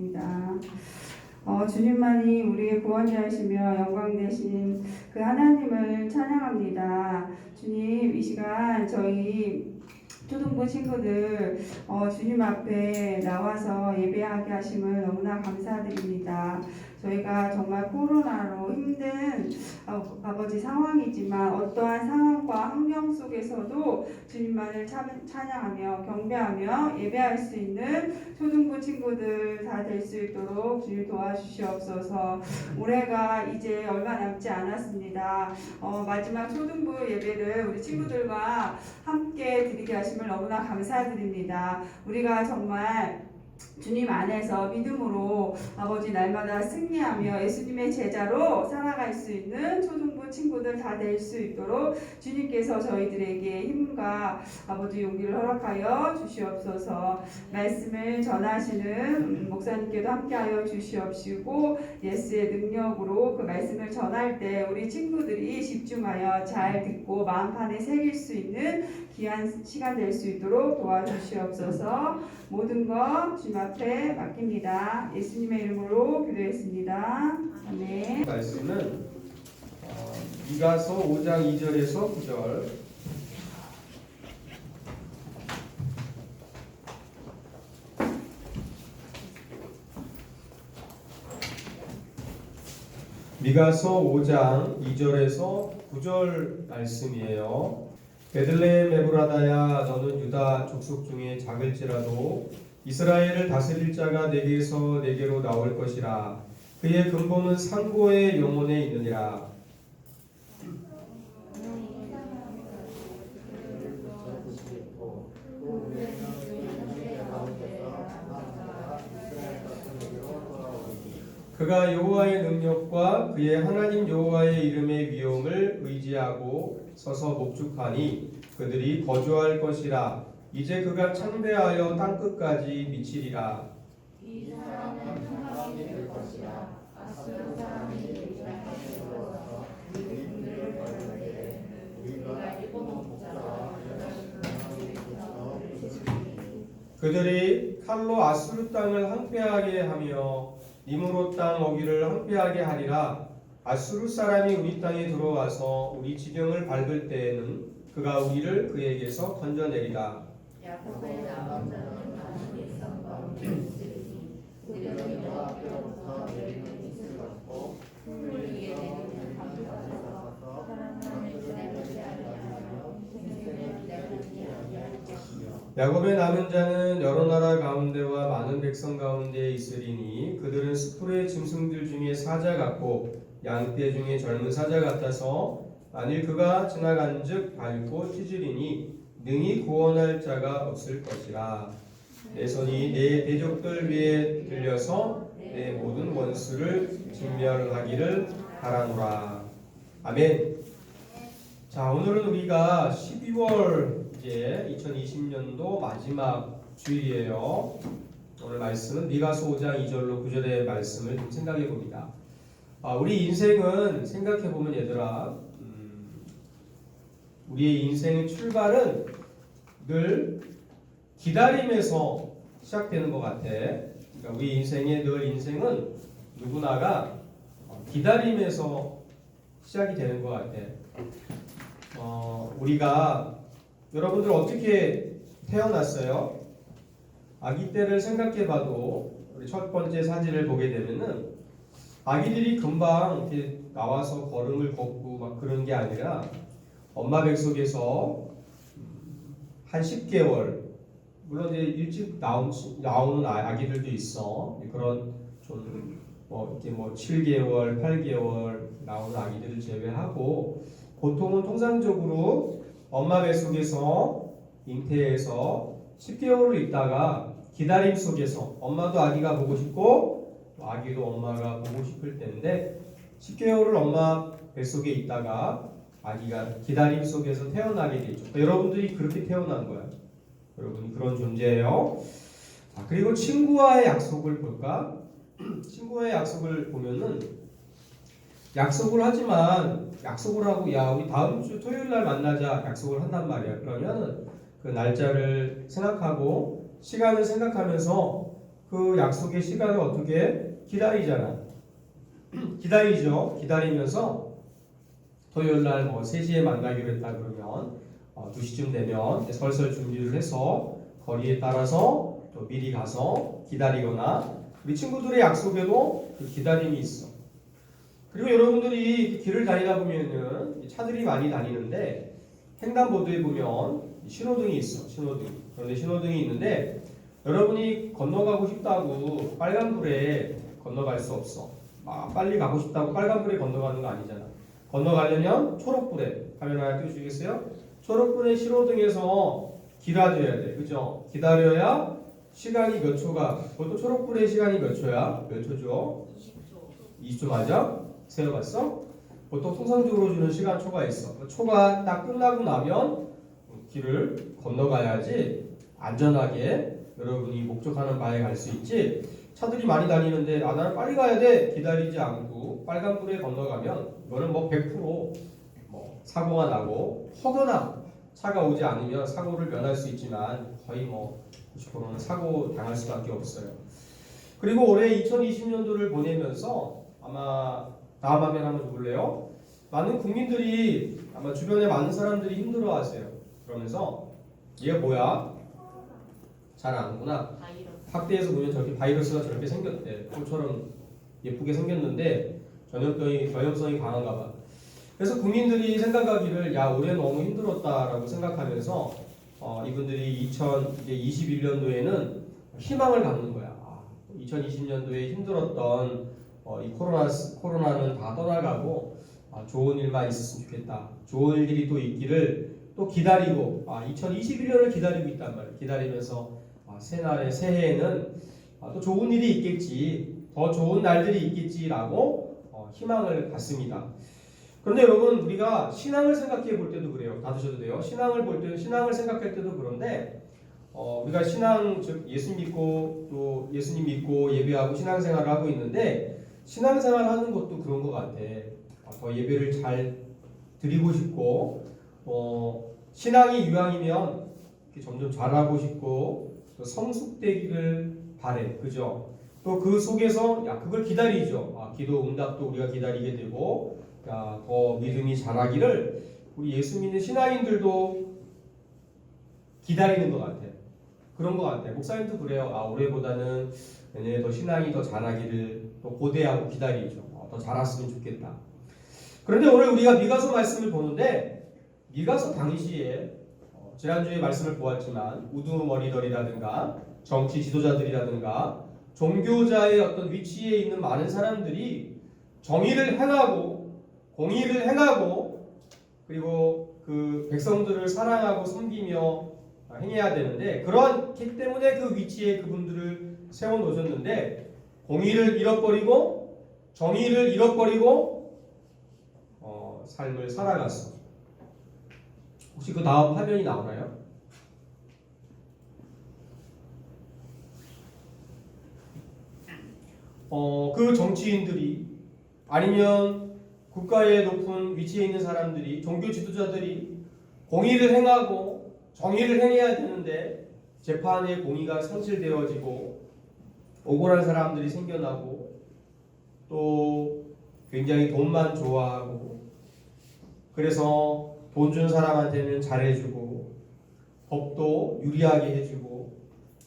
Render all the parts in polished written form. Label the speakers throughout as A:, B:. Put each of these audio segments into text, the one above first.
A: 기도드립니다. 주님만이 우리의 구원자이시며 영광 되신 그 하나님을 찬양합니다. 주님, 이 시간 저희 초등부 친구들 주님 앞에 나와서 예배하게 하심을 너무나 감사드립니다. 저희가 정말 코로나로 힘든 아버지 상황이지만 어떠한 상황과 환경 속에서도 주님만을 찬양하며 경배하며 예배할 수 있는 초등부 친구들 다 될 수 있도록 주님 도와주시옵소서. 올해가 이제 얼마 남지 않았습니다. 마지막 초등부 예배를 우리 친구들과 함께 드리게 하심을 너무나 감사드립니다. 우리가 정말 주님 안에서 믿음으로 아버지 날마다 승리하며 예수님의 제자로 살아갈 수 있는 초등부 친구들 다 될 수 있도록 주님께서 저희들에게 힘과 아버지 용기를 허락하여 주시옵소서. 말씀을 전하시는 목사님께도 함께하여 주시옵시고 예수의 능력으로 그 말씀을 전할 때 우리 친구들이 집중하여 잘 듣고 마음판에 새길 수 있는 귀한 시간 될 수 있도록 도와주시옵소서. 모든 것 주님 앞에 맡깁니다. 예수님의 이름으로 기도했습니다. 아멘.
B: 말씀은 미가서 5장 2절에서 9절. 미가서 5장 2절에서 9절 말씀이에요. 베들레헴 에브라다야, 너는 유다 족속 중에 작을지라도 이스라엘을 다스릴 자가 내게서 내게로 나올 것이라. 그의 근본은 상고의 영혼에 있느니라. 그가 여호와의 능력과 그의 하나님 여호와의 이름의 위엄을 의지하고 서서 목축하니 그들이 거주할 것이라. 이제 그가 창대하여 땅끝까지 미치리라.
C: 이 사람은 사람이 될 것이라. 아수르 사람이 이스라엘에 들어와서 이 군대를 벌거든 우리가 일곱목자와
B: 그들이 칼로 아수르 땅을 황폐하게 하며 니므롯 땅 어귀를 황폐하게 하리라. 아수르 사람이 우리 땅에 들어와서 우리 지경을 밟을 때에는 그가 우리를 그에게서 건져내리라.
C: 야곱의 남은 자는 많은 일성 가운데 있으리니 그들은 여호와께로부터 내리는 빛을 받고 풀 위에 내리는 밤을 받아서 사랑하는 주님을 아니하며 생명을 기다리지 아니할 것이며
B: 야곱의 남은 자는 여러 나라 가운데와 많은 백성 가운데 있으리니 그들은 수풀의 짐승들 중에 사자 같고 양떼 중에 젊은 사자 같아서 만일 그가 지나간즉 밟고 찢으리니 능히 구원할 자가 없을 것이라. 내 손이 내 대적들 위에 들려서 내 모든 원수를 진멸하기를 바라노라. 아멘. 자, 오늘은 우리가 12월 이제 2020년도 마지막 주일이에요. 오늘 말씀은 미가서 5장 2절로 9절의 말씀을 좀 생각해 봅니다. 우리 인생은 생각해 보면 얘들아, 우리의 인생의 출발은 늘 기다림에서 시작되는 것 같아. 그러니까 우리 인생의 인생은 누구나가 기다림에서 시작이 되는 것 같아. 우리가 여러분들 어떻게 태어났어요? 아기 때를 생각해봐도 우리 첫 번째 사진을 보게 되면은 아기들이 금방 이렇게 나와서 걸음을 걷고 막 그런 게 아니라 엄마 뱃속에서 한 10개월, 물론 이제 일찍 나오는 아기들도 있어. 그런 좀 이렇게 7개월, 8개월 나오는 아기들을 제외하고 보통은 통상적으로 엄마 뱃속에서 잉태해서 10개월을 있다가 기다림 속에서 엄마도 아기가 보고 싶고 아기도 엄마가 보고 싶을 때인데 10개월을 엄마 뱃속에 있다가 아기가 기다림 속에서 태어나게 되죠. 여러분들이 그렇게 태어난 거야. 여러분이 그런 존재예요. 그리고 친구와의 약속을 볼까? 친구와의 약속을 보면은 약속을 하지만 약속을 하고 야 우리 다음 주 토요일 날 만나자 약속을 한단 말이야. 그러면 그 날짜를 생각하고 시간을 생각하면서 그 약속의 시간을 어떻게 기다리잖아. 기다리죠. 기다리면서 토요일 날 뭐 3시에 만나기로 했다 그러면 2시쯤 되면 이제 설설 준비를 해서 거리에 따라서 또 미리 가서 기다리거나 우리 친구들의 약속에도 그 기다림이 있어. 그리고 여러분들이 길을 다니다 보면은 차들이 많이 다니는데 횡단보도에 보면 신호등이 있어. 신호등. 그런데 신호등이 있는데 여러분이 건너가고 싶다고 빨간불에 건너갈 수 없어. 빨리 가고 싶다고 빨간불에 건너가는 거 아니잖아. 건너가려면 초록불에, 화면 하나 띄워주시겠어요? 초록불의 신호등에서 기다려야 돼. 그죠? 기다려야 시간이 몇 초가, 보통 초록불의 시간이 몇 초야? 몇 초죠? 20초 맞아? 세어봤어? 보통 통상적으로 주는 시간 초가 있어. 초가 딱 끝나고 나면 길을 건너가야지 안전하게 여러분이 목적하는 바에 갈 수 있지. 차들이 많이 다니는데 나는 빨리 가야 돼 기다리지 않고 빨간불에 건너가면 이거는 뭐 100% 뭐 사고가 나고 혹여나 차가 오지 않으면 사고를 면할 수 있지만 거의 뭐 90%는 사고 당할 수밖에 없어요. 그리고 올해 2020년도를 보내면서 아마 다음 화면 한번 볼래요? 많은 국민들이 아마 주변에 많은 사람들이 힘들어하세요. 그러면서 얘 뭐야? 잘 아는구나. 학대에서 보면 저렇게 바이러스가 저렇게 생겼대. 꿀처럼 예쁘게 생겼는데 전염성이 강한가 봐. 그래서 국민들이 생각하기를 야 올해 너무 힘들었다라고 생각하면서 이분들이 2021년도에는 희망을 갖는 거야. 2020년도에 힘들었던 이 코로나는 다 떠나가고 좋은 일만 있었으면 좋겠다. 좋은 일들이 또 있기를 또 기다리고 2021년을 기다리고 있단 말이에요. 기다리면서 새해에는 또 좋은 일이 있겠지, 더 좋은 날들이 있겠지라고 희망을 갖습니다. 그런데 여러분 우리가 신앙을 생각해 볼 때도 그래요. 다 드셔도 돼요. 신앙을 생각할 때도 그런데 우리가 신앙 즉 예수 믿고 또 예수님 믿고 예배하고 신앙생활을 하고 있는데 신앙생활 하는 것도 그런 것 같아. 더 예배를 잘 드리고 싶고 신앙이 유황이면 점점 잘하고 싶고 또 성숙되기를 바래. 그죠? 또 그 속에서 그걸 기다리죠. 기도 응답도 우리가 기다리게 되고 더 믿음이 자라기를 우리 예수 믿는 신앙인들도 기다리는 것 같아. 그런 것 같아. 목사님도 그래요. 올해보다는 내년에 더 신앙이 더 자라기를 또 고대하고 기다리죠. 더 자랐으면 좋겠다. 그런데 오늘 우리가 미가서 말씀을 보는데 미가서 당시에 지난주에 말씀을 보았지만 우두머리들이라든가 정치 지도자들이라든가 종교자의 어떤 위치에 있는 많은 사람들이 정의를 행하고 공의를 행하고 그리고 그 백성들을 사랑하고 섬기며 행해야 되는데 그러한기 때문에 그 위치에 그분들을 세워놓으셨는데 공의를 잃어버리고 정의를 잃어버리고 삶을 살아갔어. 혹시 그 다음 화면이 나오나요? 그 정치인들이 아니면 국가의 높은 위치에 있는 사람들이 종교 지도자들이 공의를 행하고 정의를 행해야 되는데 재판에 공의가 상실되어지고 억울한 사람들이 생겨나고 또 굉장히 돈만 좋아하고 그래서 돈 준 사람한테는 잘해주고 법도 유리하게 해주고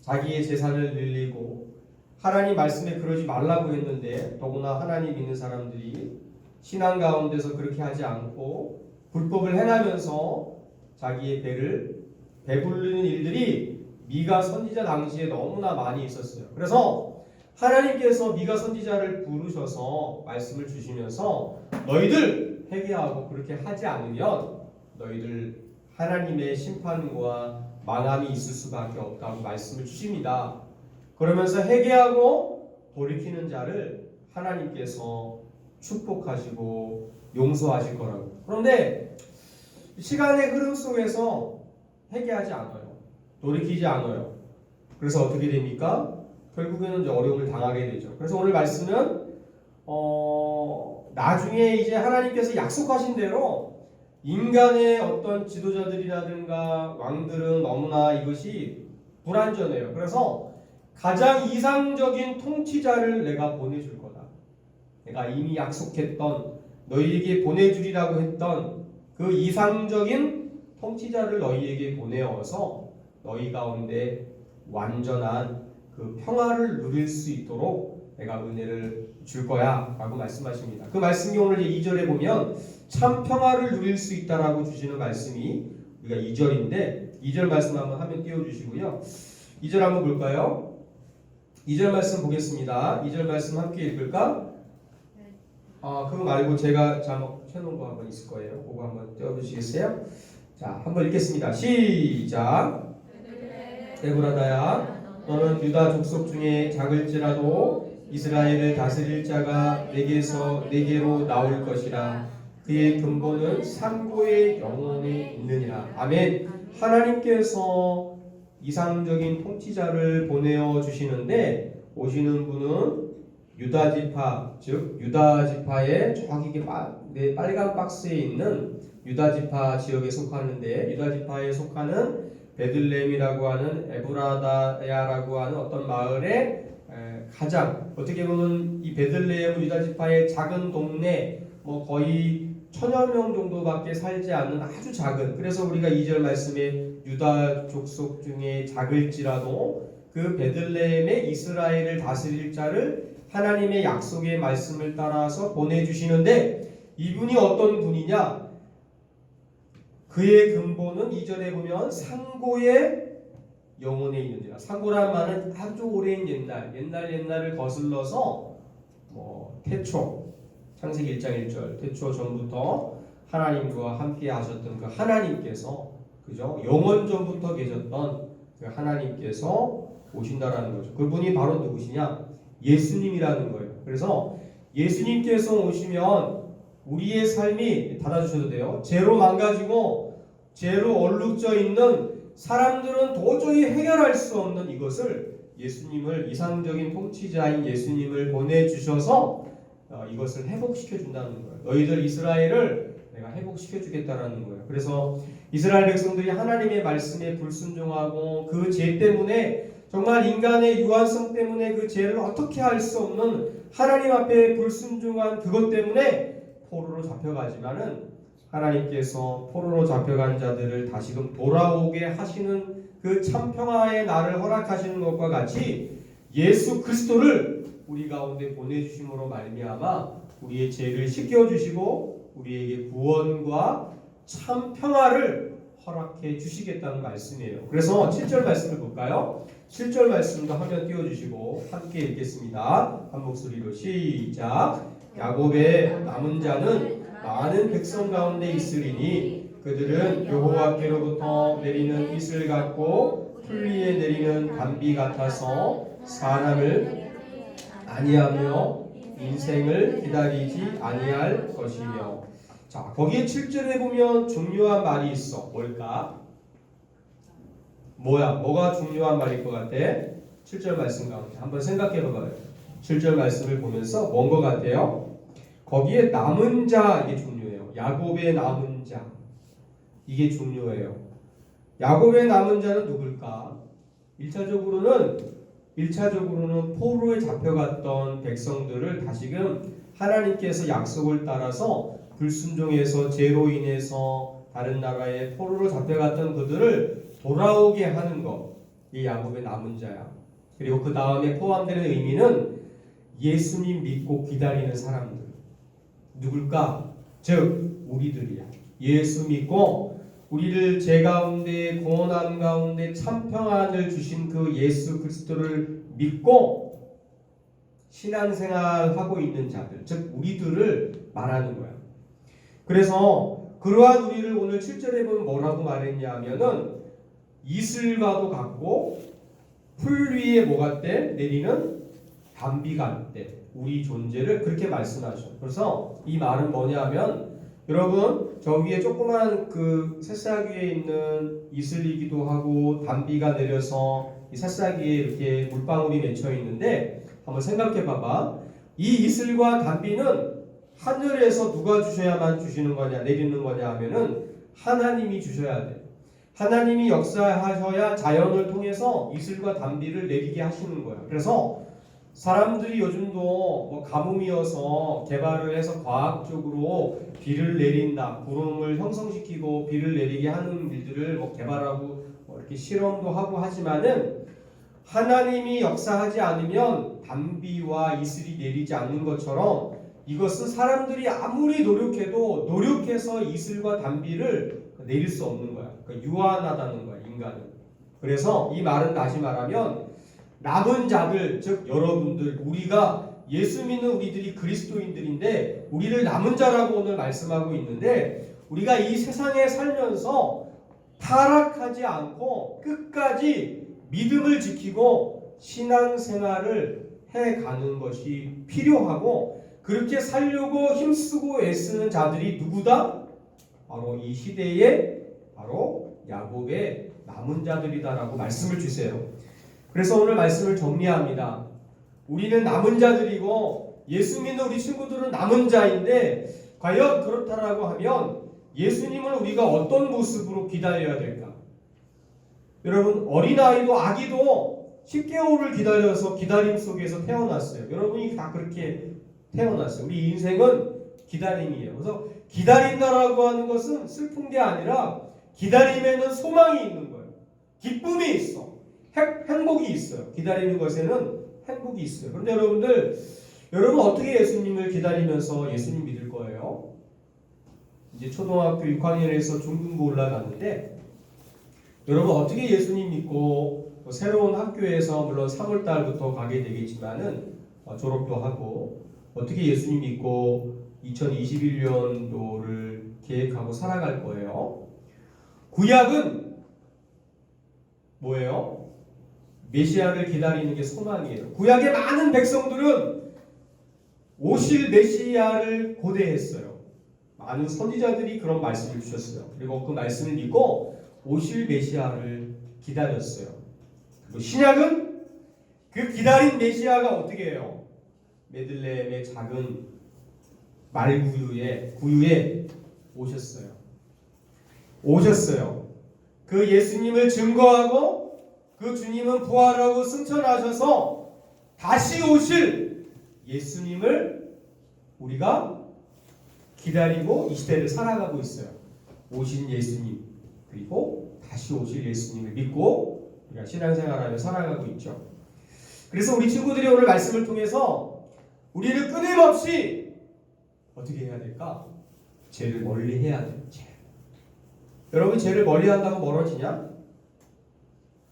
B: 자기의 재산을 늘리고 하나님 말씀에 그러지 말라고 했는데 더구나 하나님 믿는 사람들이 신앙 가운데서 그렇게 하지 않고 불법을 행하면서 자기의 배를 배부르는 일들이 미가 선지자 당시에 너무나 많이 있었어요. 그래서 하나님께서 미가 선지자를 부르셔서 말씀을 주시면서 너희들 회개하고 그렇게 하지 않으면 너희들 하나님의 심판과 망함이 있을 수밖에 없다고 말씀을 주십니다. 그러면서 회개하고 돌이키는 자를 하나님께서 축복하시고 용서하실 거라고. 그런데 시간의 흐름 속에서 회개하지 않아요. 돌이키지 않아요. 그래서 어떻게 됩니까? 결국에는 이제 어려움을 당하게 되죠. 그래서 오늘 말씀은 나중에 이제 하나님께서 약속하신 대로 인간의 어떤 지도자들이라든가 왕들은 너무나 이것이 불완전해요. 그래서 가장 이상적인 통치자를 내가 보내줄 거다. 내가 이미 약속했던 너희에게 보내주리라고 했던 그 이상적인 통치자를 너희에게 보내어서 너희 가운데 완전한 그 평화를 누릴 수 있도록 내가 은혜를 줄 거야 라고 말씀하십니다. 그 말씀이 오늘 2절에 보면 참 평화를 누릴 수 있다라고 주시는 말씀이 우리가 2절인데 2절 말씀 한번 화면 띄워주시고요. 2절 한번 볼까요? 2절 말씀 보겠습니다. 2절 말씀 함께 읽을까? 그거 말고 제가 잘못 해놓은 거 한번 있을 거예요. 그거 한번 띄워주시겠어요? 자, 한번 읽겠습니다. 시작. 에브라다야, 너는 유다 족속 중에 작을지라도 이스라엘을 다스릴 자가 내게로 나올 것이라. 그의 근본은 상고의 영원에 있느니라. 아멘. 하나님께서 이상적인 통치자를 보내어 주시는데 오시는 분은 유다 지파, 즉 유다 지파의 저기 빨간 박스에 있는 유다 지파 지역에 속하는데 유다 지파에 속하는 베들레헴이라고 하는 에브라다야라고 하는 어떤 마을에 가장 어떻게 보면 이 베들레헴은 유다 지파의 작은 동네 거의 1000여 명 정도밖에 살지 않는 아주 작은, 그래서 우리가 2절 말씀에 유다 족속 중에 작을지라도 그 베들레헴의 이스라엘을 다스릴 자를 하나님의 약속의 말씀을 따라서 보내주시는데 이분이 어떤 분이냐? 그의 근본은 2절에 보면 상고의 영혼에 있는지라. 상고란 말은 아주 오랜 옛날을 거슬러서 태초 창세기 1장 1절 태초 전부터 하나님과 함께 하셨던 그 하나님께서, 그죠? 영원 전부터 계셨던 그 하나님께서 오신다라는 거죠. 그분이 바로 누구시냐? 예수님이라는 거예요. 그래서 예수님께서 오시면 우리의 삶이, 닫아주셔도 돼요, 죄로 망가지고 죄로 얼룩져 있는 사람들은 도저히 해결할 수 없는 이것을 예수님을, 이상적인 통치자인 예수님을 보내주셔서 이것을 회복시켜 준다는 거예요. 너희들 이스라엘을 내가 회복시켜 주겠다라는 거예요. 그래서 이스라엘 백성들이 하나님의 말씀에 불순종하고 그 죄 때문에, 정말 인간의 유한성 때문에 그 죄를 어떻게 할 수 없는 하나님 앞에 불순종한 그것 때문에 포로로 잡혀가지만은 하나님께서 포로로 잡혀간 자들을 다시금 돌아오게 하시는 그 참평화의 날을 허락하시는 것과 같이 예수 그리스도를 우리 가운데 보내주심으로 말미암아 우리의 죄를 씻겨주시고 우리에게 구원과 참평화를 허락해 주시겠다는 말씀이에요. 그래서 7절 말씀을 볼까요? 7절 말씀도 화면 띄워주시고 함께 읽겠습니다. 한 목소리로 시작. 야곱의 남은 자는 많은 백성 가운데 있으리니 그들은 여호와께로부터 내리는 빛을 같고 풀 위에 내리는 단비 같아서 사람을 아니하며 인생을 기다리지 아니할 것이며. 자, 거기에 7절에 보면 중요한 말이 있어. 뭘까? 뭐가 중요한 말일 것 같아? 7절 말씀 가운데 한번 생각해 봐봐요. 7절 말씀을 보면서 뭔 것 같아요? 거기에 남은 자, 이게 중요해요. 야곱의 남은 자, 이게 중요해요. 야곱의 남은 자는 누굴까? 1차적으로는 포로에 잡혀갔던 백성들을 다시금 하나님께서 약속을 따라서 불순종해서 죄로 인해서 다른 나라에 포로로 잡혀갔던 그들을 돌아오게 하는 것, 이 야곱의 남은 자야. 그리고 그 다음에 포함되는 의미는 예수님 믿고 기다리는 사람들. 누굴까? 즉 우리들이야. 예수 믿고 우리를 죄 가운데 고난 가운데 참평안을 주신 그 예수 그리스도를 믿고 신앙생활하고 있는 자들, 즉 우리들을 말하는 거야. 그래서 그러한 우리를 오늘 7절에 보면 뭐라고 말했냐 하면은 이슬과도 같고 풀 위에 뭐 같대? 내리는 단비 같대. 우리 존재를 그렇게 말씀하셔. 그래서 이 말은 뭐냐 하면, 여러분 저 위에 조그만 그 새싹위에 있는 이슬이기도 하고 단비가 내려서 이 새싹위에 이렇게 물방울이 맺혀 있는데 한번 생각해 봐봐. 이 이슬과 단비는 하늘에서 누가 주셔야만 주시는 거냐, 내리는 거냐 하면은 하나님이 주셔야 돼. 하나님이 역사하셔야 자연을 통해서 이슬과 단비를 내리게 하시는 거예요. 그래서 사람들이 요즘도 뭐 가뭄이어서 개발을 해서 과학적으로 비를 내린다, 구름을 형성시키고 비를 내리게 하는 일들을 뭐 개발하고 뭐 이렇게 실험도 하고 하지만은 하나님이 역사하지 않으면 단비와 이슬이 내리지 않는 것처럼 이것은 사람들이 아무리 노력해도 노력해서 이슬과 단비를 내릴 수 없는 거야. 그러니까 유한하다는 거야, 인간은. 그래서 이 말은 다시 말하면 남은 자들, 즉 여러분들, 우리가 예수 믿는 우리들이 그리스도인들인데 우리를 남은 자라고 오늘 말씀하고 있는데 우리가 이 세상에 살면서 타락하지 않고 끝까지 믿음을 지키고 신앙생활을 해가는 것이 필요하고 그렇게 살려고 힘쓰고 애쓰는 자들이 누구다? 바로 이 시대의 바로 야곱의 남은 자들이다라고 말씀을 주세요. 그래서 오늘 말씀을 정리합니다. 우리는 남은 자들이고 예수 믿는 우리 친구들은 남은 자인데 과연 그렇다라고 하면 예수님을 우리가 어떤 모습으로 기다려야 될까? 여러분 어린아이도 아기도 10개월을 기다려서 기다림 속에서 태어났어요. 여러분이 다 그렇게 태어났어요. 우리 인생은 기다림이에요. 그래서 기다린다라고 하는 것은 슬픈 게 아니라 기다림에는 소망이 있는 거예요. 기쁨이 있어. 행복이 있어요. 기다리는 것에는 행복이 있어요. 그런데 여러분 어떻게 예수님을 기다리면서 예수님 믿을 거예요? 이제 초등학교 6학년에서 중등부 올라갔는데 여러분 어떻게 예수님 믿고 새로운 학교에서 물론 3월 달부터 가게 되겠지만은 졸업도 하고 어떻게 예수님 믿고 2021년도를 계획하고 살아갈 거예요? 구약은 뭐예요? 메시아를 기다리는 게 소망이에요. 구약의 많은 백성들은 오실 메시아를 고대했어요. 많은 선지자들이 그런 말씀을 주셨어요. 그리고 그 말씀을 믿고 오실 메시아를 기다렸어요. 그리고 신약은 그 기다린 메시아가 어떻게 해요? 베들레헴의 작은 구유에 오셨어요. 그 예수님을 증거하고 그 주님은 부활하고 승천하셔서 다시 오실 예수님을 우리가 기다리고 이 시대를 살아가고 있어요. 오신 예수님 그리고 다시 오실 예수님을 믿고 우리가 신앙생활하며 살아가고 있죠. 그래서 우리 친구들이 오늘 말씀을 통해서 우리를 끊임없이 어떻게 해야 될까? 죄를 멀리 해야 돼요. 여러분 죄를 멀리 한다고 멀어지냐?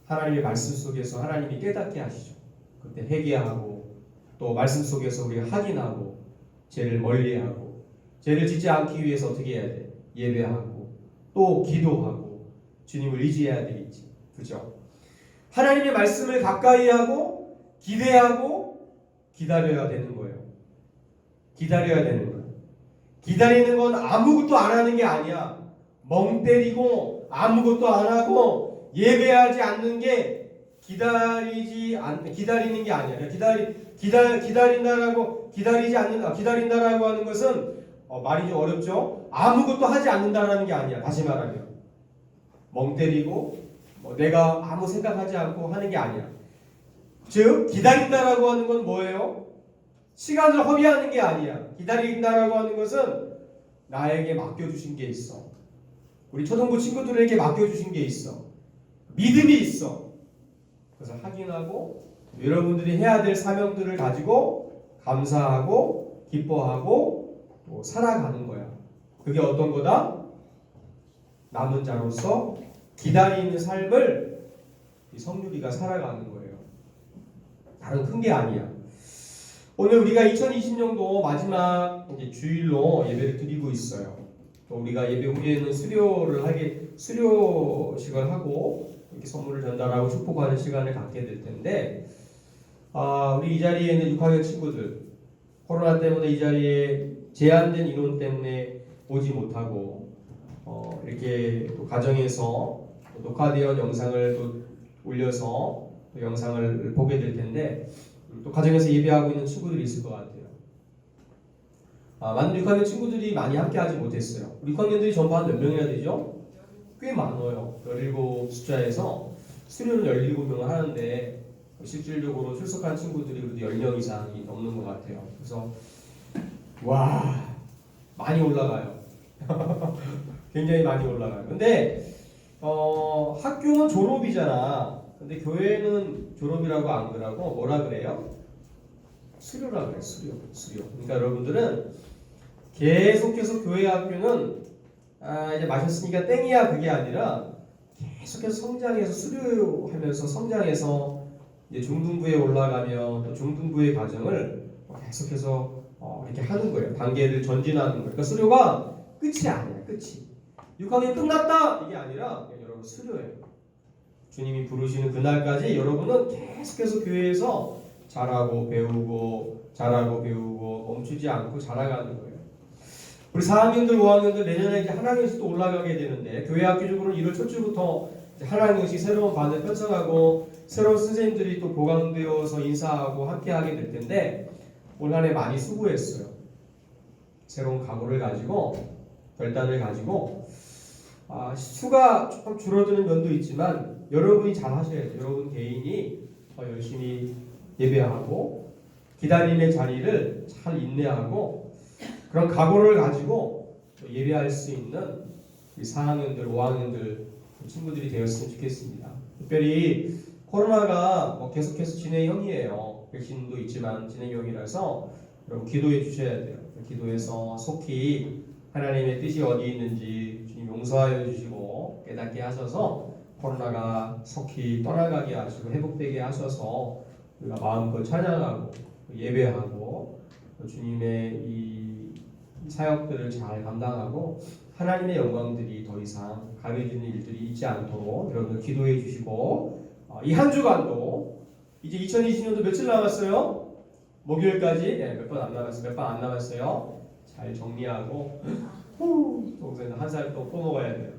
B: 하나님의 말씀 속에서 하나님이 깨닫게 하시죠. 그때 회개하고 또 말씀 속에서 우리가 확인하고 죄를 멀리하고 죄를 짓지 않기 위해서 어떻게 해야 돼? 예배하고 또 기도하고 주님을 의지해야 되겠지. 그죠? 하나님의 말씀을 가까이 하고 기대하고 기다려야 되는 거예요. 기다려야 되는 거예요. 기다리는 건 아무것도 안 하는 게 아니야. 멍 때리고 아무것도 안 하고 예배하지 않는 게 기다리는 게 아니야. 기다린다라고 하는 것은 말이 좀 어렵죠. 아무것도 하지 않는다라는 게 아니야. 다시 말하면 멍 때리고 내가 아무 생각하지 않고 하는 게 아니야. 즉 기다린다라고 하는 건 뭐예요? 시간을 허비하는 게 아니야. 기다린다라고 하는 것은 나에게 맡겨주신 게 있어. 우리 초등부 친구들에게 맡겨주신 게 있어. 믿음이 있어. 그래서 확인하고 여러분들이 해야 될 사명들을 가지고 감사하고 기뻐하고 또 살아가는 거야. 그게 어떤 거다? 남은 자로서 기다리는 삶을 성유리가 살아가는 거예요. 다른 큰 게 아니야. 오늘 우리가 2020년도 마지막 이제 주일로 예배를 드리고 있어요. 또 우리가 예배 후에는 수료식을 하고 이렇게 선물을 전달하고 축복하는 시간을 갖게 될 텐데, 우리 이 자리에 있는 6학년 친구들 코로나 때문에 이 자리에 제한된 인원 때문에 오지 못하고 이렇게 또 가정에서 녹화되어 영상을 또 올려서 또 영상을 보게 될 텐데 또 가정에서 예배하고 있는 친구들이 있을 것 같아요. 많은 6학년 친구들이 많이 함께하지 못했어요. 우리 6학년들이 전부 한 몇 명이나 되죠? 꽤 많아요. 17 숫자에서 수료는 17명을 하는데 실질적으로 출석한 친구들이 그래도 10명 이상이 넘는 것 같아요. 그래서 와 많이 올라가요. 굉장히 많이 올라가요. 근데 학교는 졸업이잖아. 근데 교회는 졸업이라고 안 그러고 뭐라 그래요? 수료라 그래요. 수료. 그러니까 여러분들은 계속해서 교회 학교는 이제 마셨으니까 땡이야 그게 아니라 계속해서 성장해서 수료하면서 성장해서 이제 중등부에 올라가면 또 중등부의 과정을 계속해서 이렇게 하는 거예요. 단계를 전진하는 거예요. 그러니까 수료가 끝이 아니야. 끝이. 6학년 끝났다 이게 아니라 그냥 여러분 수료예요. 주님이 부르시는 그날까지 여러분은 계속해서 교회에서 잘하고 배우고 멈추지 않고 자라가는 거예요. 우리 4학년들, 5학년들 내년에 이제 한 학년씩 또 올라가게 되는데 교회 학교적으로는 1월 초쯤부터 한 학년씩 새로운 반을 편성하고 새로운 선생님들이 또 보강되어서 인사하고 함께 하게 될 텐데 올 한 해 많이 수고했어요. 새로운 각오를 가지고 결단을 가지고 수가 조금 줄어드는 면도 있지만 여러분이 잘 하셔야 돼요. 여러분 개인이 더 열심히 예배하고 기다림의 자리를 잘 인내하고 그런 각오를 가지고 예배할 수 있는 4학년들, 5학년들 친구들이 되었으면 좋겠습니다. 특별히 코로나가 계속해서 진행형이에요. 백신도 있지만 진행형이라서 여러분 기도해 주셔야 돼요. 기도해서 속히 하나님의 뜻이 어디 있는지 주님 용서하여 주시고 깨닫게 하셔서 코로나가 속히 떠나가게 하시고 회복되게 하셔서 우리가 마음껏 찬양하고 예배하고 주님의 이 사역들을 잘 감당하고 하나님의 영광들이 더 이상 가려지는 일들이 있지 않도록 여러분들 기도해 주시고 이 한 주간도 이제 2020년도 며칠 남았어요? 목요일까지 몇 번 안 남았어요. 잘 정리하고 또 한 살 또 뽑아야 돼요.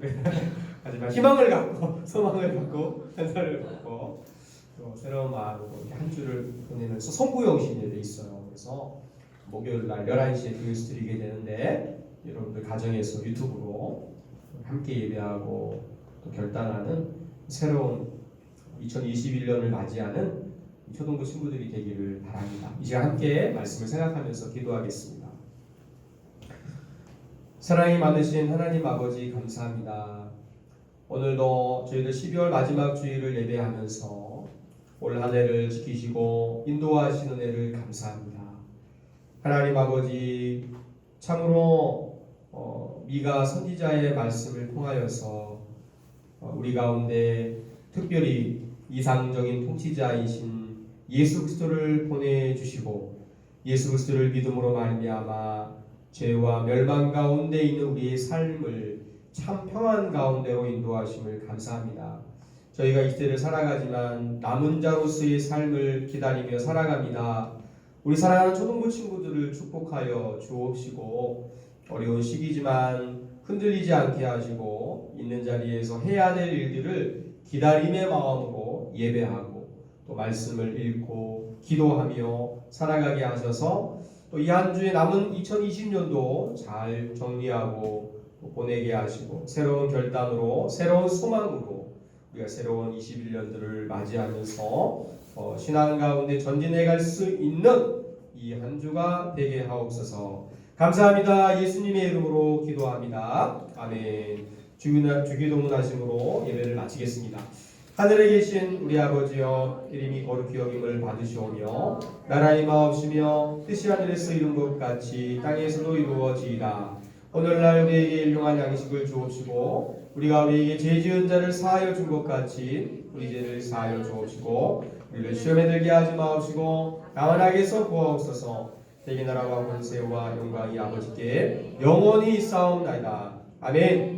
B: 하지만 희망을 갖고 소망을 갖고 한 살을 갖고 또 새로운 마음으로 이렇게 한 주를 보내면서 송구영신이 돼 있어요. 그래서 목요일 날 11시에 교회에서 드리게 되는데 여러분들 가정에서 유튜브로 함께 예배하고 또 결단하는 새로운 2021년을 맞이하는 초등부 친구들이 되기를 바랍니다. 이 시간 함께 말씀을 생각하면서 기도하겠습니다. 사랑이 많으신 하나님 아버지 감사합니다. 오늘도 저희들 12월 마지막 주일을 예배하면서 올 한 해를 지키시고 인도하시는 은혜를 감사합니다. 하나님 아버지 참으로 미가 선지자의 말씀을 통하여서 우리 가운데 특별히 이상적인 통치자이신 예수 그리스도를 보내주시고 예수 그리스도를 믿음으로 말미암아 죄와 멸망 가운데 있는 우리의 삶을 참 평안 가운데로 인도하심을 감사합니다. 저희가 이 시대를 살아가지만 남은 자로서의 삶을 기다리며 살아갑니다. 우리 사랑하는 초등부 친구들을 축복하여 주옵시고 어려운 시기지만 흔들리지 않게 하시고 있는 자리에서 해야 될 일들을 기다림의 마음으로 예배하고 또 말씀을 읽고 기도하며 살아가게 하셔서 또 이 한 주에 남은 2020년도 잘 정리하고 또 보내게 하시고 새로운 결단으로 새로운 소망으로 우리가 새로운 21년들을 맞이하면서 신앙 가운데 전진해 갈 수 있는 이 한 주가 되게 하옵소서. 감사합니다. 예수님의 이름으로 기도합니다. 아멘. 주기도문 하심으로 예배를 마치겠습니다. 하늘에 계신 우리 아버지여 이름이 거룩히 여김을 받으시오며 나라의 마옵시며 뜻이 하늘에서 이룬 것 같이 땅에서도 이루어지이다. 오늘날 우리에게 일용할 양식을 주옵시고 우리가 우리에게 죄 지은 자를 사하여 준 것 같이 우리 죄를 사하여 주옵시고 우리를 시험에 들게 하지 마옵시고 다만 악에서 구하옵소서. 대개 나라와 권세와 영광이 아버지께 영원히 있사옵나이다. 아멘.